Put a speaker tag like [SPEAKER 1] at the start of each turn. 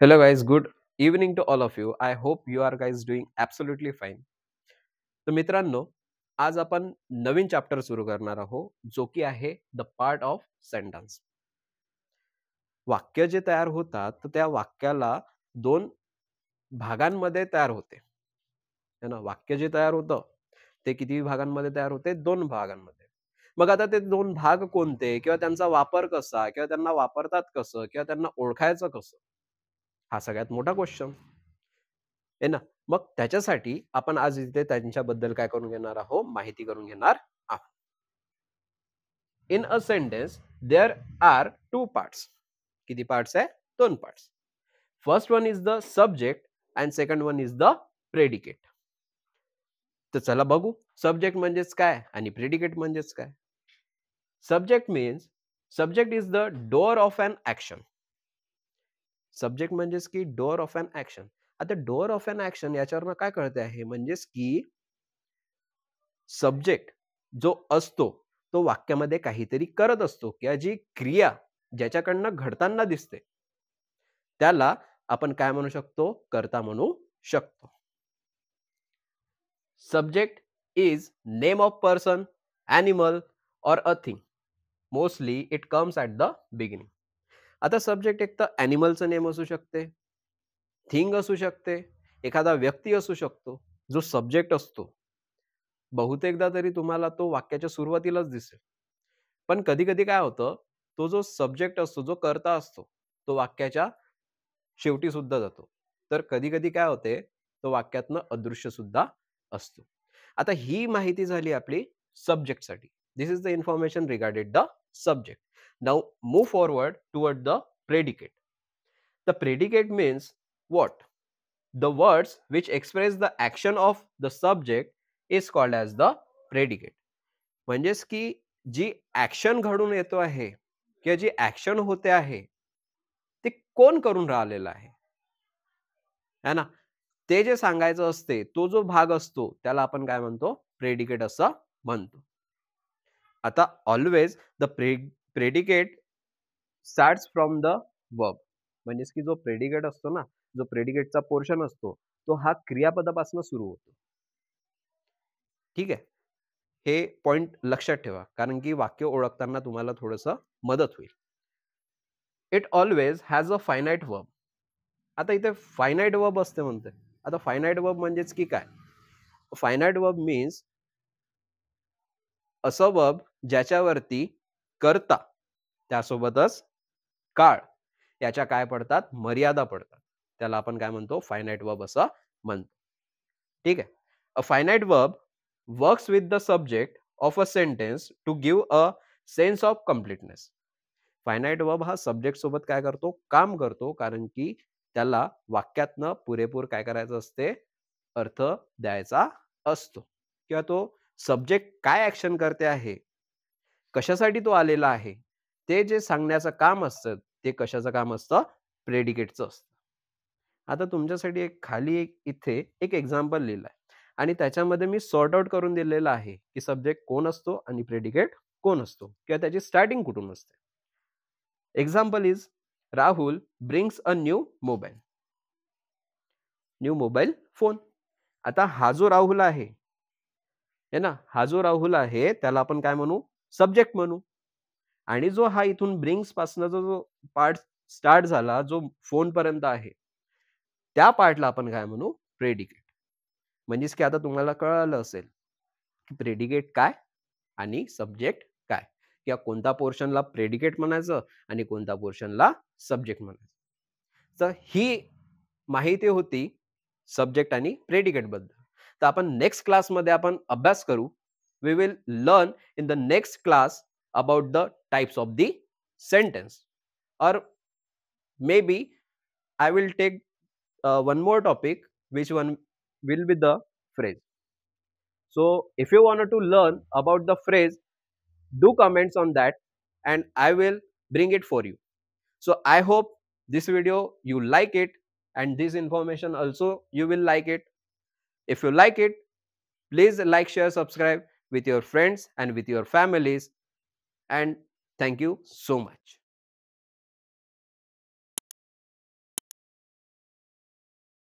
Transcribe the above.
[SPEAKER 1] Hello, guys. Good evening to all of you. I hope you are guys doing absolutely fine. तर मित्रांनो, आज आपण नवीन chapter सुरू करणार आहोत, जो की आहे द पार्ट ऑफ सेंटेन्स. वाक्य जे तयार होतात, तर त्या वाक्याला दोन भागांमध्ये तयार होते. है ना? वाक्य जे तयार होतं, ते किती भागांमध्ये तयार होते? 2 भागांमध्ये. मग आता ते 2 भाग कोणते? किंवा त्यांचा वापर कसा? किंवा त्यांना वापरतात कसं? किंवा त्यांना ओळखायचं कसं? हा सगळ्यात मोठा क्वेश्चन. आहे ना. मग त्याच्यासाठी आपण आज इथे त्यांच्याबद्दल काय करून घेणार आहोत, माहिती करून घेणार आहोत. In a sentence there are two parts. किती पार्ट्स आहे? 2 parts. First one is the subject and second one is the predicate. तर चला बघू सब्जेक्ट म्हणजेच काय आणि प्रेडिकेट म्हणजेच काय. Subject means subject is the doer of an action. Subject म्हणजेच की डोअर ऑफ अन ऍक्शन. आता डोअर ऑफ अन ऍक्शन याच्यावरनं काय कळते आहे, म्हणजेच की सब्जेक्ट जो असतो तो वाक्यामध्ये काहीतरी करत असतो किंवा जी क्रिया ज्याच्याकडनं घडताना दिसते त्याला आपण काय म्हणू शकतो, कर्ता म्हणू शकतो. Subject is name of person, animal or a thing. Mostly it comes at the beginning. आता सब्जेक्ट एक तर ॲनिमलचं नेम असू शकते, थिंग असू शकते, एखादा व्यक्ती असू शकतो. जो सब्जेक्ट असतो बहुतेकदा तरी तुम्हाला तो वाक्याच्या सुरुवातीलाच दिसेल. पण कधी-कधी काय होतं, तो जो सब्जेक्ट असतो, जो कर्ता असतो, तो वाक्याच्या शेवटी सुद्धा जातो. तर कधी-कधी काय होते, तो वाक्यातनं अदृश्य सुद्धा असतो. आता ही माहिती झाली आपली सब्जेक्टसाठी. This is the information regarded the subject. Now move forward toward the predicate. The predicate means what? The words which express the action of the subject is called as the predicate. म्हणजेच की जी action घडून येतो आहे किंवा जी action होते आहे ते कोण करून राहिलेलं आहे, है ना. ते जे सांगायचं असते तो जो भाग असतो त्याला आपण काय म्हणतो, प्रेडिकेट असं म्हणतो. आता always the predicate starts from the verb. म्हणजेच की जो प्रेडिकेट असतो ना, जो प्रेडिकेटचा पोर्शन असतो तो हा क्रियापदापासून सुरू होतो. ठीक आहे. हे पॉइंट लक्षात ठेवा, कारण की वाक्य ओळखताना तुम्हाला थोडंसं मदत होईल. It always has a finite verb. आता इथे फायनाइट वर्ब असते म्हणते. आता फायनाइट वर्ब म्हणजेच की काय? फायनाइट वर्ब मीन्स असं वर्ब ज्याच्यावरती कर्ता त्यासोबतच काळ याच्या काय पडतात, मर्यादा पडतात. त्याला आपण काय म्हणतो, फायनाइट वर्ब असं म्हणतो. ठीक आहे. A finite verb works with the subject of a sentence to give a sense of completeness. Finite verb हा सब्जेक्ट सोबत काय करतो, काम करतो, कारण की त्याला वाक्यातनं पुरेपूर काय करायचं असते, अर्थ द्यायचा असतो. किंवा तो सब्जेक्ट काय ऍक्शन करते आहे, कशासाठी तो आलेला आहे, ते जे सांगण्याचं काम असतं ते कशाचं काम असतं, प्रेडिकेटचं असतं. आता तुमच्यासाठी खाली इथे एक एक्झाम्पल लिहिलं आहे आणि त्याच्यामध्ये मी सॉर्ट आउट करून दिलेलं आहे की सब्जेक्ट कोण असतो आणि प्रेडिकेट कोण असतो किंवा त्याची स्टार्टिंग कुठून असते. Example is Rahul brings a new mobile. New mobile phone. आता हा जो राहुल आहे ना, हा जो राहुल आहे त्याला आपण काय म्हणू, सब्जेक्ट म्हणू. आणि जो हा इथून ब्रिंग्स पासून जो पार्ट स्टार्ट झाला, जो फोन पर्यंत आहे त्या पार्टला आपण काय म्हणू, प्रेडिकेट. म्हणजेच की आता तुम्हाला कळालं असेल की प्रेडिकेट काय आणि सब्जेक्ट काय, किंवा कोणत्या पोर्शनला प्रेडिकेट म्हणायचं आणि कोणत्या पोर्शनला सब्जेक्ट म्हणायचं. तर ही माहिती होती सब्जेक्ट आणि प्रेडिकेट बद्दल. तर आपण नेक्स्ट क्लासमध्ये आपण अभ्यास करू. We will learn in the next class about the types of the sentence, or maybe I will take one more topic, which one will be the phrase. So if you wanted to learn about the phrase, do comments on that and I will bring it for you. So I hope this video you like it and this information also you will like it. If you like it, please like, share, subscribe with your friends and with your families, and thank you so much.